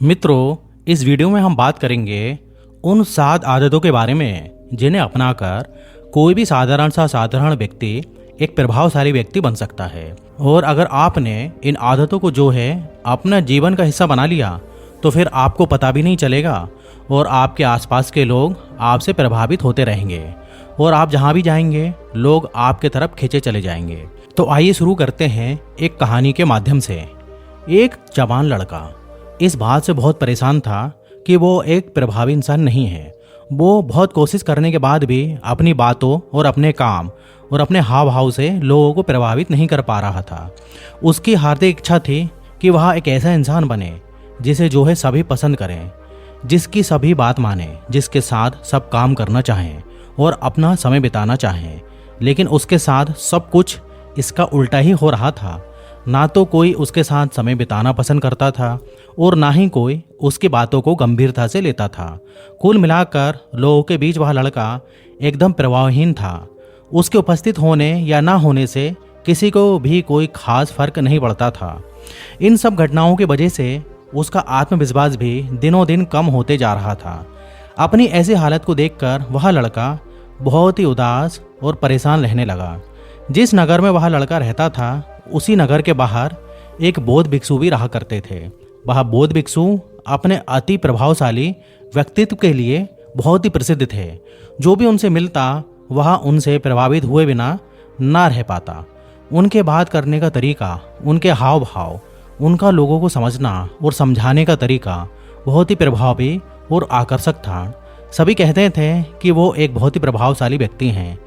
मित्रों, इस वीडियो में हम बात करेंगे उन 7 आदतों के बारे में जिन्हें अपनाकर कोई भी साधारण व्यक्ति एक प्रभावशाली व्यक्ति बन सकता है। और अगर आपने इन आदतों को जो है अपना जीवन का हिस्सा बना लिया तो फिर आपको पता भी नहीं चलेगा और आपके आसपास के लोग आपसे प्रभावित होते रहेंगे और आप जहाँ भी जाएंगे लोग आपके तरफ खींचे चले जाएंगे। तो आइए शुरू करते हैं एक कहानी के माध्यम से। एक जवान लड़का इस बात से बहुत परेशान था कि वो एक प्रभावी इंसान नहीं है। वो बहुत कोशिश करने के बाद भी अपनी बातों और अपने काम और अपने हाव भाव से लोगों को प्रभावित नहीं कर पा रहा था। उसकी हार्दिक इच्छा थी कि वह एक ऐसा इंसान बने जिसे जो है सभी पसंद करें, जिसकी सभी बात माने, जिसके साथ सब काम करना चाहें और अपना समय बिताना चाहें। लेकिन उसके साथ सब कुछ इसका उल्टा ही हो रहा था। ना तो कोई उसके साथ समय बिताना पसंद करता था और ना ही कोई उसकी बातों को गंभीरता से लेता था। कुल मिलाकर लोगों के बीच वह लड़का एकदम प्रभावहीन था। उसके उपस्थित होने या ना होने से किसी को भी कोई खास फर्क नहीं पड़ता था। इन सब घटनाओं की वजह से उसका आत्मविश्वास भी दिनों दिन कम होते जा रहा था। अपनी ऐसी हालत को देखकर वह लड़का बहुत ही उदास और परेशान रहने लगा। जिस नगर में वह लड़का रहता था उसी नगर के बाहर एक बौद्ध भिक्षु भी रहा करते थे। वह बौद्ध भिक्षु अपने अति प्रभावशाली व्यक्तित्व के लिए बहुत ही प्रसिद्ध थे। जो भी उनसे मिलता वह उनसे प्रभावित हुए बिना ना रह पाता। उनके बात करने का तरीका, उनके हाव भाव, उनका लोगों को समझना और समझाने का तरीका बहुत ही प्रभावी और आकर्षक था। सभी कहते थे कि वो एक बहुत ही प्रभावशाली व्यक्ति हैं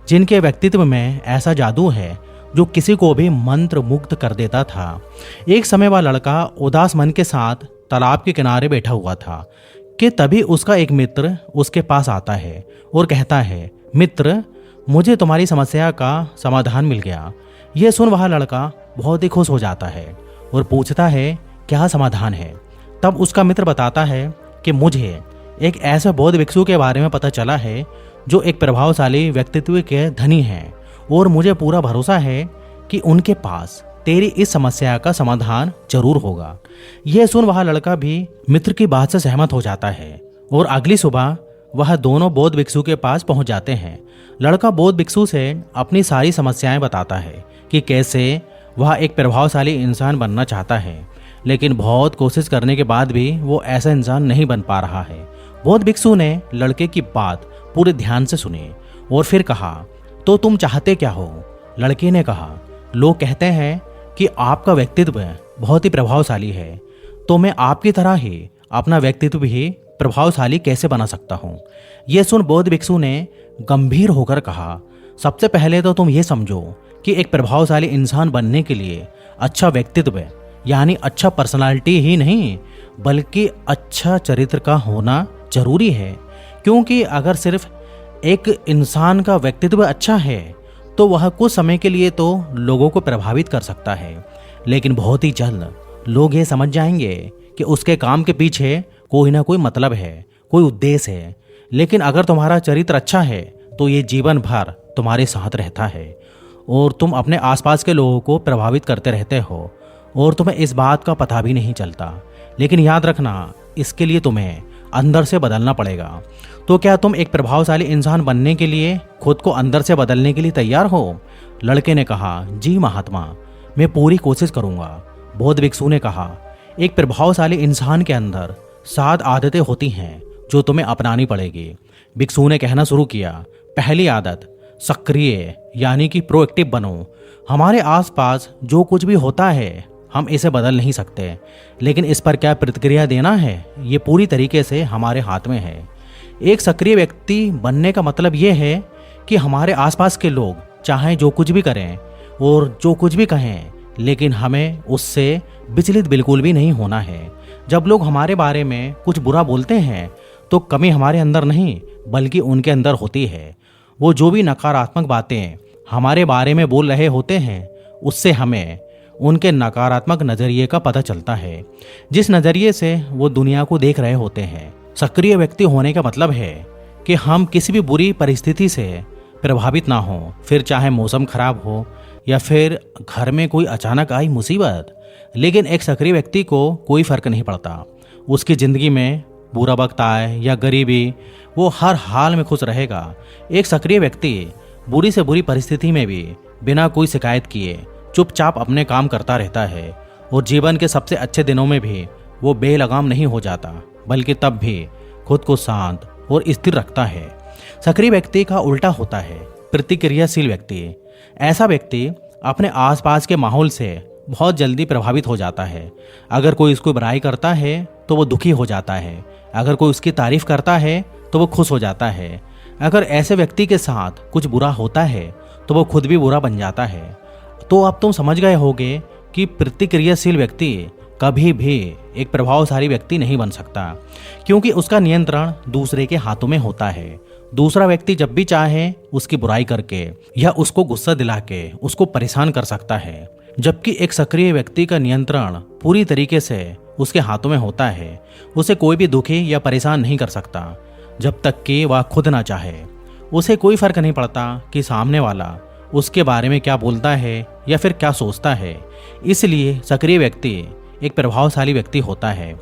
जिनके व्यक्तित्व में ऐसा जादू है जो किसी को भी मंत्र मुग्ध कर देता था। एक समय वह लड़का उदास मन के साथ तालाब के किनारे बैठा हुआ था कि तभी उसका एक मित्र उसके पास आता है और कहता है, मित्र, मुझे तुम्हारी समस्या का समाधान मिल गया। यह सुन वह लड़का बहुत ही खुश हो जाता है और पूछता है, क्या समाधान है? तब उसका मित्र बताता है कि मुझे एक ऐसे बौद्ध भिक्षु के बारे में पता चला है जो एक प्रभावशाली व्यक्तित्व के धनी हैं और मुझे पूरा भरोसा है कि उनके पास तेरी इस समस्या का समाधान जरूर होगा। यह सुन वह लड़का भी मित्र की बात से सहमत हो जाता है और अगली सुबह वह दोनों बौद्ध भिक्षु के पास पहुंच जाते हैं। लड़का बौद्ध भिक्षु से अपनी सारी समस्याएं बताता है कि कैसे वह एक प्रभावशाली इंसान बनना चाहता है, लेकिन बहुत कोशिश करने के बाद भी वो ऐसा इंसान नहीं बन पा रहा है। बौद्ध भिक्षु ने लड़के की बात पूरे ध्यान से सुनी और फिर कहा, तो तुम चाहते क्या हो? लड़के ने कहा, लोग कहते हैं कि आपका व्यक्तित्व बहुत ही प्रभावशाली है, तो मैं आपकी तरह ही अपना व्यक्तित्व भी प्रभावशाली कैसे बना सकता हूँ? यह सुन बौद्ध भिक्षु ने गंभीर होकर कहा, सबसे पहले तो तुम ये समझो कि एक प्रभावशाली इंसान बनने के लिए अच्छा व्यक्तित्व यानी अच्छा पर्सनालिटी ही नहीं बल्कि अच्छा चरित्र का होना जरूरी है। क्योंकि अगर सिर्फ एक इंसान का व्यक्तित्व अच्छा है तो वह कुछ समय के लिए तो लोगों को प्रभावित कर सकता है, लेकिन बहुत ही जल्द लोग ये समझ जाएंगे कि उसके काम के पीछे कोई ना कोई मतलब है, कोई उद्देश्य है। लेकिन अगर तुम्हारा चरित्र अच्छा है तो ये जीवन भर तुम्हारे साथ रहता है और तुम अपने आसपास के लोगों को प्रभावित करते रहते हो और तुम्हें इस बात का पता भी नहीं चलता। लेकिन याद रखना, इसके लिए तुम्हें अंदर से बदलना पड़ेगा। तो क्या तुम एक प्रभावशाली इंसान बनने के लिए खुद को अंदर से बदलने के लिए तैयार हो? लड़के ने कहा, जी महात्मा, मैं पूरी कोशिश करूंगा। बौद्ध भिक्षु ने कहा, एक प्रभावशाली इंसान के अंदर 7 आदतें होती हैं जो तुम्हें अपनानी पड़ेगी। भिक्षु ने कहना शुरू किया, पहली आदत, सक्रिय यानी कि प्रोएक्टिव बनो। हमारे आसपास जो कुछ भी होता है हम इसे बदल नहीं सकते, लेकिन इस पर क्या प्रतिक्रिया देना है ये पूरी तरीके से हमारे हाथ में है। एक सक्रिय व्यक्ति बनने का मतलब ये है कि हमारे आसपास के लोग चाहे जो कुछ भी करें और जो कुछ भी कहें, लेकिन हमें उससे विचलित बिल्कुल भी नहीं होना है। जब लोग हमारे बारे में कुछ बुरा बोलते हैं तो कमी हमारे अंदर नहीं बल्कि उनके अंदर होती है। वो जो भी नकारात्मक बातें हमारे बारे में बोल रहे होते हैं उससे हमें उनके नकारात्मक नज़रिए का पता चलता है, जिस नज़रिए से वो दुनिया को देख रहे होते हैं। सक्रिय व्यक्ति होने का मतलब है कि हम किसी भी बुरी परिस्थिति से प्रभावित ना हो, फिर चाहे मौसम खराब हो या फिर घर में कोई अचानक आई मुसीबत। लेकिन एक सक्रिय व्यक्ति को कोई फर्क नहीं पड़ता। उसकी ज़िंदगी में बुरा वक्त आए या गरीबी, वो हर हाल में खुश रहेगा। एक सक्रिय व्यक्ति बुरी से बुरी परिस्थिति में भी बिना कोई शिकायत किए चुपचाप अपने काम करता रहता है और जीवन के सबसे अच्छे दिनों में भी वो बेलगाम नहीं हो जाता, बल्कि तब भी खुद को शांत और स्थिर रखता है। सक्रिय व्यक्ति का उल्टा होता है प्रतिक्रियाशील व्यक्ति। ऐसा व्यक्ति अपने आसपास के माहौल से बहुत जल्दी प्रभावित हो जाता है। अगर कोई उसको बुराई करता है तो वो दुखी हो जाता है, अगर कोई उसकी तारीफ करता है तो वो खुश हो जाता है। अगर ऐसे व्यक्ति के साथ कुछ बुरा होता है तो वो खुद भी बुरा बन जाता है। तो अब तुम समझ गए होगे कि प्रतिक्रियाशील व्यक्ति कभी भी एक प्रभावशाली व्यक्ति नहीं बन सकता, क्योंकि उसका नियंत्रण दूसरे के हाथों में होता है। दूसरा व्यक्ति जब भी चाहे उसकी बुराई करके या उसको गुस्सा दिला के उसको परेशान कर सकता है, जबकि एक सक्रिय व्यक्ति का नियंत्रण पूरी तरीके से उसके हाथों में होता है। उसे कोई भी दुखी या परेशान नहीं कर सकता जब तक कि वह खुद ना चाहे। उसे कोई फर्क नहीं पड़ता कि सामने वाला उसके बारे में क्या बोलता है या फिर क्या सोचता है। इसलिए सक्रिय व्यक्ति एक प्रभावशाली व्यक्ति होता है।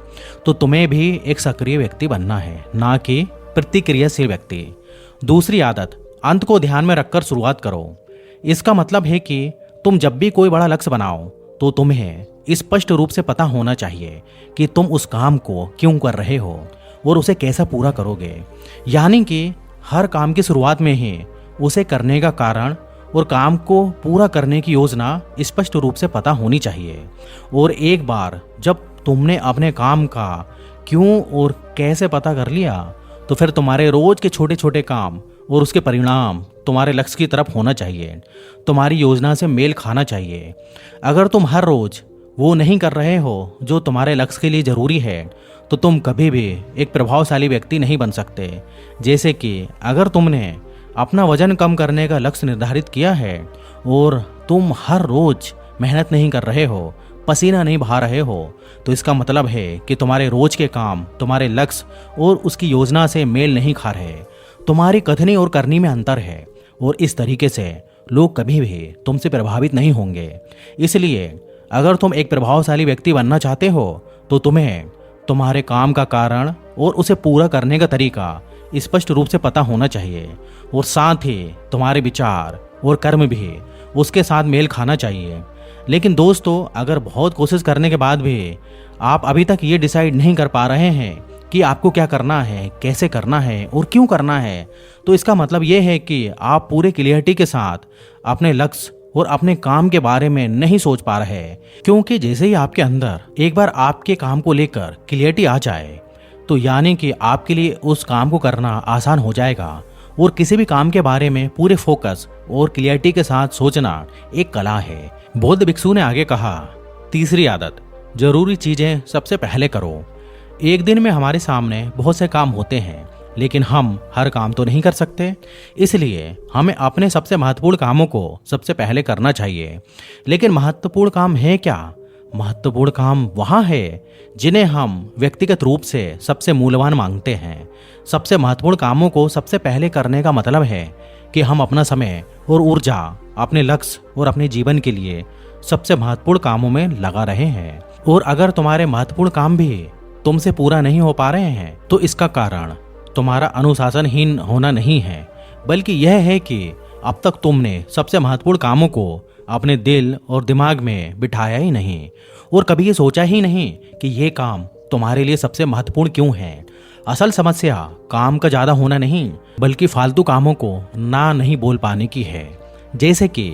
तो तुम्हें भी एक सक्रिय व्यक्ति बनना है, ना कि प्रतिक्रियाशील व्यक्ति। दूसरी आदत, अंत को ध्यान में रखकर शुरुआत करो। इसका मतलब है कि तुम जब भी कोई बड़ा लक्ष्य बनाओ तो तुम्हें स्पष्ट रूप से पता होना चाहिए कि तुम उस काम को क्यों कर रहे हो और उसे कैसे पूरा करोगे। यानी कि हर काम की शुरुआत में ही उसे करने का कारण और काम को पूरा करने की योजना स्पष्ट रूप से पता होनी चाहिए। और एक बार जब तुमने अपने काम का क्यों और कैसे पता कर लिया, तो फिर तुम्हारे रोज के छोटे छोटे काम और उसके परिणाम तुम्हारे लक्ष्य की तरफ होना चाहिए, तुम्हारी योजना से मेल खाना चाहिए। अगर तुम हर रोज वो नहीं कर रहे हो जो तुम्हारे लक्ष्य के लिए ज़रूरी है, तो तुम कभी भी एक प्रभावशाली व्यक्ति नहीं बन सकते। जैसे कि अगर तुमने अपना वजन कम करने का लक्ष्य निर्धारित किया है और तुम हर रोज मेहनत नहीं कर रहे हो, पसीना नहीं बहा रहे हो, तो इसका मतलब है कि तुम्हारे रोज के काम तुम्हारे लक्ष्य और उसकी योजना से मेल नहीं खा रहे। तुम्हारी कथनी और करनी में अंतर है और इस तरीके से लोग कभी भी तुमसे प्रभावित नहीं होंगे। इसलिए अगर तुम एक प्रभावशाली व्यक्ति बनना चाहते हो तो तुम्हें तुम्हारे काम का कारण और उसे पूरा करने का तरीका स्पष्ट रूप से पता होना चाहिए और साथ ही तुम्हारे विचार और कर्म भी उसके साथ मेल खाना चाहिए। लेकिन दोस्तों, अगर बहुत कोशिश करने के बाद भी आप अभी तक ये डिसाइड नहीं कर पा रहे हैं कि आपको क्या करना है, कैसे करना है और क्यों करना है, तो इसका मतलब ये है कि आप पूरे क्लियरिटी के साथ अपने लक्ष्य और अपने काम के बारे में नहीं सोच पा रहे। क्योंकि जैसे ही आपके अंदर एक बार आपके काम को लेकर क्लियरिटी आ जाए, तो यानी कि आपके लिए उस काम को करना आसान हो जाएगा। और किसी भी काम के बारे में पूरे फोकस और क्लियरिटी के साथ सोचना एक कला है। बौद्ध भिक्षु ने आगे कहा, तीसरी आदत, जरूरी चीजें सबसे पहले करो। एक दिन में हमारे सामने बहुत से काम होते हैं, लेकिन हम हर काम तो नहीं कर सकते। इसलिए हमें अपने सबसे महत्वपूर्ण कामों को सबसे पहले करना चाहिए। लेकिन महत्वपूर्ण काम है क्या? महत्वपूर्ण काम वहाँ है जिन्हें हम व्यक्तिगत रूप से सबसे मूल्यवान मांगते हैं। सबसे महत्वपूर्ण कामों को सबसे पहले करने का मतलब है कि हम अपना समय और ऊर्जा अपने लक्ष्य और अपने जीवन के लिए सबसे महत्वपूर्ण कामों में लगा रहे हैं। और अगर तुम्हारे महत्वपूर्ण काम भी तुमसे पूरा नहीं हो पा रहे हैं, तो इसका कारण तुम्हारा अनुशासनहीन होना नहीं है, बल्कि यह है कि अब तक तुमने सबसे महत्वपूर्ण कामों को अपने दिल और दिमाग में बिठाया ही नहीं और कभी ये सोचा ही नहीं कि ये काम तुम्हारे लिए सबसे महत्वपूर्ण क्यों है। असल समस्या काम का ज़्यादा होना नहीं, बल्कि फालतू कामों को ना नहीं बोल पाने की है। जैसे कि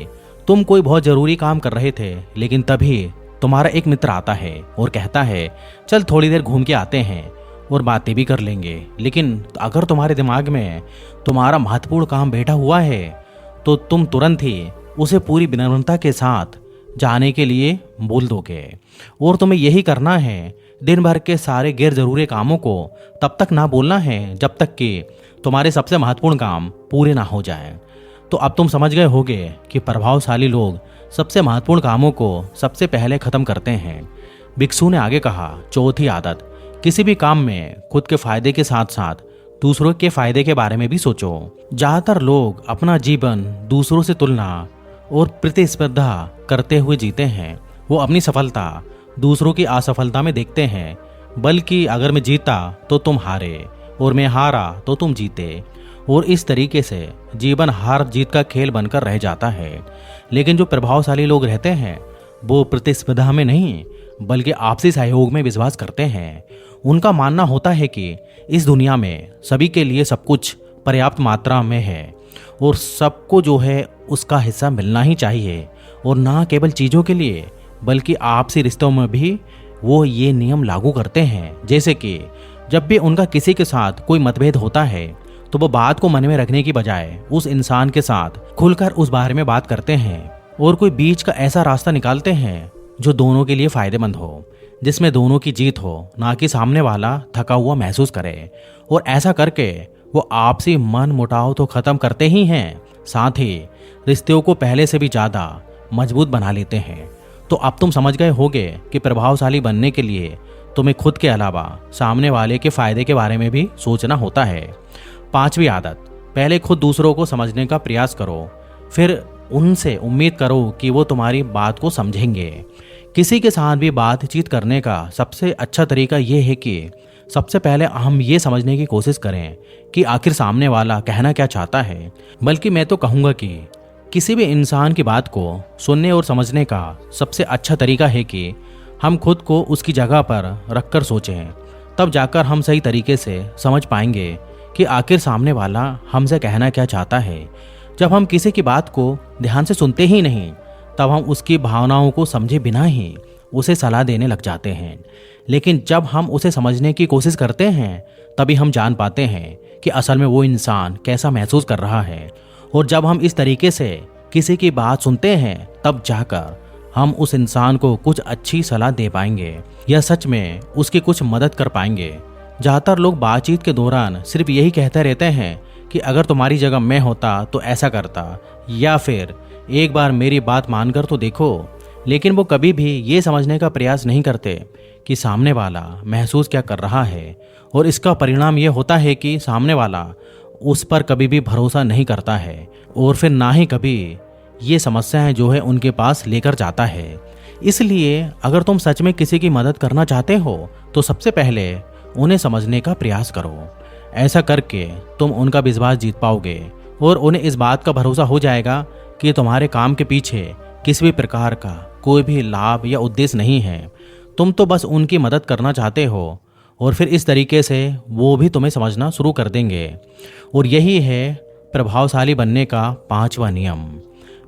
तुम कोई बहुत ज़रूरी काम कर रहे थे, लेकिन तभी तुम्हारा एक मित्र आता है और कहता है, चल थोड़ी देर घूम के आते हैं और बातें भी कर लेंगे। लेकिन अगर तुम्हारे दिमाग में तुम्हारा महत्वपूर्ण काम बैठा हुआ है, तो तुम तुरंत ही उसे पूरी विनम्रता के साथ जाने के लिए बोल दोगे। और तुम्हें यही करना है, दिन भर के सारे गैर जरूरी कामों को तब तक ना बोलना है जब तक कि तुम्हारे सबसे महत्वपूर्ण काम पूरे ना हो जाएं। तो अब तुम समझ गए होगे कि प्रभावशाली लोग सबसे महत्वपूर्ण कामों को सबसे पहले खत्म करते हैं। भिक्षु ने आगे कहा, चौथी आदत, किसी भी काम में खुद के फायदे के साथ साथ दूसरों के फायदे के बारे में भी सोचो। ज्यादातर लोग अपना जीवन दूसरों से तुलना और प्रतिस्पर्धा करते हुए जीते हैं। वो अपनी सफलता दूसरों की असफलता में देखते हैं बल्कि अगर मैं जीता तो तुम हारे और मैं हारा तो तुम जीते। और इस तरीके से जीवन हार जीत का खेल बनकर रह जाता है। लेकिन जो प्रभावशाली लोग रहते हैं वो प्रतिस्पर्धा में नहीं बल्कि आपसी सहयोग में विश्वास करते हैं। उनका मानना होता है कि इस दुनिया में सभी के लिए सब कुछ पर्याप्त मात्रा में है और सबको जो है उसका हिस्सा मिलना ही चाहिए। और ना केवल चीज़ों के लिए बल्कि आपसी रिश्तों में भी वो ये नियम लागू करते हैं। जैसे कि जब भी उनका किसी के साथ कोई मतभेद होता है तो वो बात को मन में रखने की बजाय उस इंसान के साथ खुलकर उस बारे में बात करते हैं और कोई बीच का ऐसा रास्ता निकालते हैं जो दोनों के लिए फायदेमंद हो, जिसमें दोनों की जीत हो, ना कि सामने वाला थका हुआ महसूस करे। और ऐसा करके वो आपसी मन मुटाव तो खत्म करते ही हैं, साथ ही रिश्तों को पहले से भी ज्यादा मजबूत बना लेते हैं। तो अब तुम समझ गए होगे कि प्रभावशाली बनने के लिए तुम्हें खुद के अलावा सामने वाले के फायदे के बारे में भी सोचना होता है। 5वीं आदत, पहले खुद दूसरों को समझने का प्रयास करो, फिर उनसे उम्मीद करो कि वो तुम्हारी बात को समझेंगे। किसी के साथ भी बातचीत करने का सबसे अच्छा तरीका ये है कि सबसे पहले हम ये समझने की कोशिश करें कि आखिर सामने वाला कहना क्या चाहता है। बल्कि मैं तो कहूँगा कि किसी भी इंसान की बात को सुनने और समझने का सबसे अच्छा तरीका है कि हम खुद को उसकी जगह पर रखकर सोचें। तब जाकर हम सही तरीके से समझ पाएंगे कि आखिर सामने वाला हमसे कहना क्या चाहता है। जब हम किसी की बात को ध्यान से सुनते ही नहीं तब हम उसकी भावनाओं को समझे बिना ही उसे सलाह देने लग जाते हैं। लेकिन जब हम उसे समझने की कोशिश करते हैं तभी हम जान पाते हैं कि असल में वो इंसान कैसा महसूस कर रहा है। और जब हम इस तरीके से किसी की बात सुनते हैं तब जाकर हम उस इंसान को कुछ अच्छी सलाह दे पाएंगे या सच में उसकी कुछ मदद कर पाएंगे। ज़्यादातर लोग बातचीत के दौरान सिर्फ यही कहते रहते हैं कि अगर तुम्हारी जगह मैं होता तो ऐसा करता, या फिर एक बार मेरी बात मानकर तो देखो। लेकिन वो कभी भी ये समझने का प्रयास नहीं करते कि सामने वाला महसूस क्या कर रहा है। और इसका परिणाम ये होता है कि सामने वाला उस पर कभी भी भरोसा नहीं करता है और फिर ना ही कभी ये समस्याएं जो है उनके पास लेकर जाता है। इसलिए अगर तुम सच में किसी की मदद करना चाहते हो तो सबसे पहले उन्हें समझने का प्रयास करो। ऐसा करके तुम उनका विश्वास जीत पाओगे और उन्हें इस बात का भरोसा हो जाएगा कि तुम्हारे काम के पीछे किसी भी प्रकार का कोई भी लाभ या उद्देश्य नहीं है। तुम तो बस उनकी मदद करना चाहते हो और फिर इस तरीके से वो भी तुम्हें समझना शुरू कर देंगे। और यही है प्रभावशाली बनने का 5वां नियम।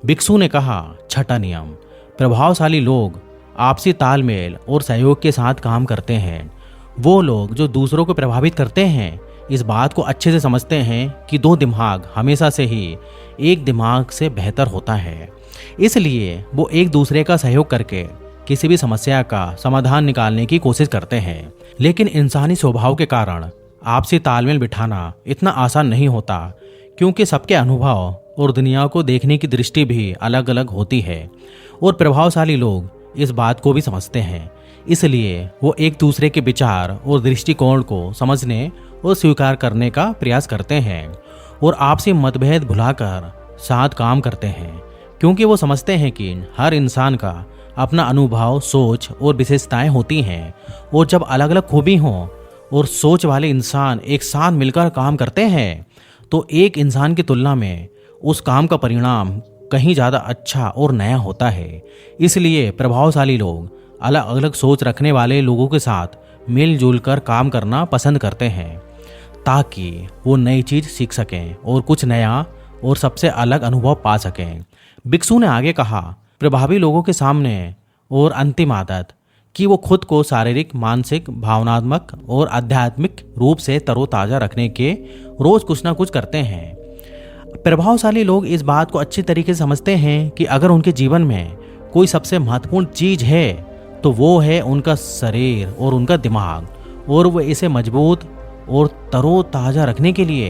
भिक्षु ने कहा 6ठा नियम, प्रभावशाली लोग आपसी तालमेल और सहयोग के साथ काम करते हैं। वो लोग जो दूसरों को प्रभावित करते हैं इस बात को अच्छे से समझते हैं कि 2 दिमाग हमेशा से ही एक दिमाग से बेहतर होता है। इसलिए वो एक दूसरे का सहयोग करके किसी भी समस्या का समाधान निकालने की कोशिश करते हैं। लेकिन इंसानी स्वभाव के कारण आपसी तालमेल बिठाना इतना आसान नहीं होता, क्योंकि सबके अनुभव और दुनिया को देखने की दृष्टि भी अलग अलग होती है। और प्रभावशाली लोग इस बात को भी समझते हैं, इसलिए वो एक दूसरे के विचार और दृष्टिकोण को समझने और स्वीकार करने का प्रयास करते हैं और आपसी मतभेद भुलाकर साथ काम करते हैं, क्योंकि वो समझते हैं कि हर इंसान का अपना अनुभव, सोच और विशेषताएं होती हैं। और जब अलग अलग खूबी हों और सोच वाले इंसान एक साथ मिलकर काम करते हैं तो एक इंसान की तुलना में उस काम का परिणाम कहीं ज़्यादा अच्छा और नया होता है। इसलिए प्रभावशाली लोग अलग अलग सोच रखने वाले लोगों के साथ मिलजुल कर काम करना पसंद करते हैं, ताकि वो नई चीज़ सीख सकें और कुछ नया और सबसे अलग अनुभव पा सकें। भिक्षु ने आगे कहा, प्रभावी लोगों के सामने और अंतिम आदत कि वो खुद को शारीरिक, मानसिक, भावनात्मक और आध्यात्मिक रूप से तरोताज़ा रखने के रोज कुछ ना कुछ करते हैं। प्रभावशाली लोग इस बात को अच्छी तरीके से समझते हैं कि अगर उनके जीवन में कोई सबसे महत्वपूर्ण चीज है तो वो है उनका शरीर और उनका दिमाग, और वो इसे मजबूत और तरोताज़ा रखने के लिए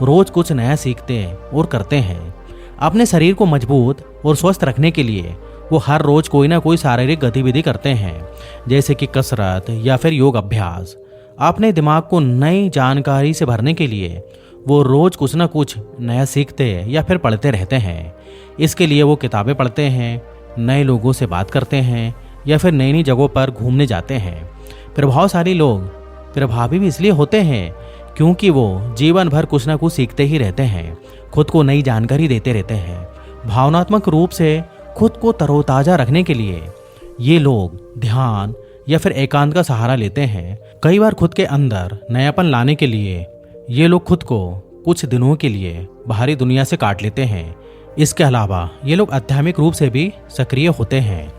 रोज कुछ नया सीखते और करते हैं। अपने शरीर को मजबूत और स्वस्थ रखने के लिए वो हर रोज कोई ना कोई शारीरिक गतिविधि करते हैं, जैसे कि कसरत या फिर योग अभ्यास। अपने दिमाग को नई जानकारी से भरने के लिए वो रोज कुछ ना कुछ नया सीखते या फिर पढ़ते रहते हैं। इसके लिए वो किताबें पढ़ते हैं, नए लोगों से बात करते हैं या फिर नई नई जगहों पर घूमने जाते हैं। प्रभावशाली लोग प्रभावी भी इसलिए होते हैं क्योंकि वो जीवन भर कुछ ना कुछ सीखते ही रहते हैं, खुद को नई जानकारी देते रहते हैं। भावनात्मक रूप से खुद को तरोताजा रखने के लिए ये लोग ध्यान या फिर एकांत का सहारा लेते हैं। कई बार खुद के अंदर नयापन लाने के लिए ये लोग खुद को कुछ दिनों के लिए बाहरी दुनिया से काट लेते हैं। इसके अलावा ये लोग आध्यात्मिक रूप से भी सक्रिय होते हैं।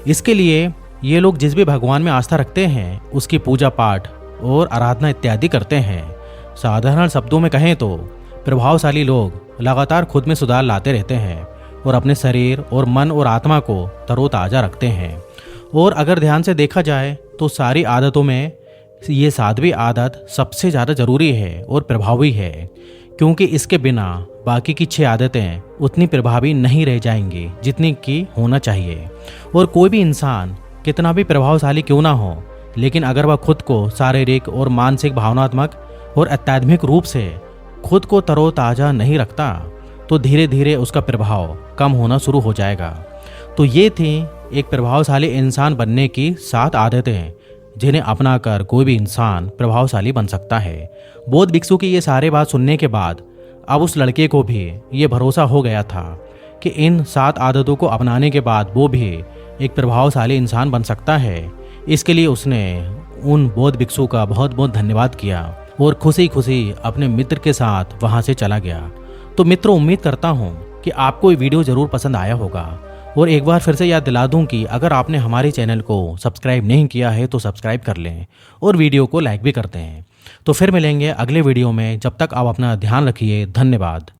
इसके लिए ये लोग जिस भी भगवान में आस्था रखते हैं उसकी पूजा पाठ और आराधना इत्यादि करते हैं। साधारण शब्दों में कहें तो प्रभावशाली लोग लगातार खुद में सुधार लाते रहते हैं और अपने शरीर और मन और आत्मा को तरोताजा रखते हैं। और अगर ध्यान से देखा जाए तो सारी आदतों में ये 7वीं आदत सबसे ज़्यादा ज़रूरी है और प्रभावी है, क्योंकि इसके बिना बाकी की 6 आदतें उतनी प्रभावी नहीं रह जाएंगी जितनी की होना चाहिए। और कोई भी इंसान कितना भी प्रभावशाली क्यों ना हो, लेकिन अगर वह खुद को शारीरिक और मानसिक, भावनात्मक और आध्यात्मिक रूप से खुद को तरोताजा नहीं रखता तो धीरे धीरे उसका प्रभाव कम होना शुरू हो जाएगा। तो ये थी एक प्रभावशाली इंसान बनने की 7 आदतें जिन्हें अपनाकर कोई भी इंसान प्रभावशाली बन सकता है। बौद्ध भिक्षु की ये सारे बात सुनने के बाद अब उस लड़के को भी ये भरोसा हो गया था कि इन 7 आदतों को अपनाने के बाद वो भी एक प्रभावशाली इंसान बन सकता है। इसके लिए उसने उन बौद्ध भिक्षु का बहुत बहुत धन्यवाद किया और खुशी खुशी अपने मित्र के साथ वहाँ से चला गया। तो मित्रों, उम्मीद करता हूँ कि आपको ये वीडियो ज़रूर पसंद आया होगा। और एक बार फिर से याद दिला दूं कि अगर आपने हमारे चैनल को सब्सक्राइब नहीं किया है तो सब्सक्राइब कर लें और वीडियो को लाइक भी करते हैं। तो फिर मिलेंगे अगले वीडियो में, जब तक आप अपना ध्यान रखिए। धन्यवाद।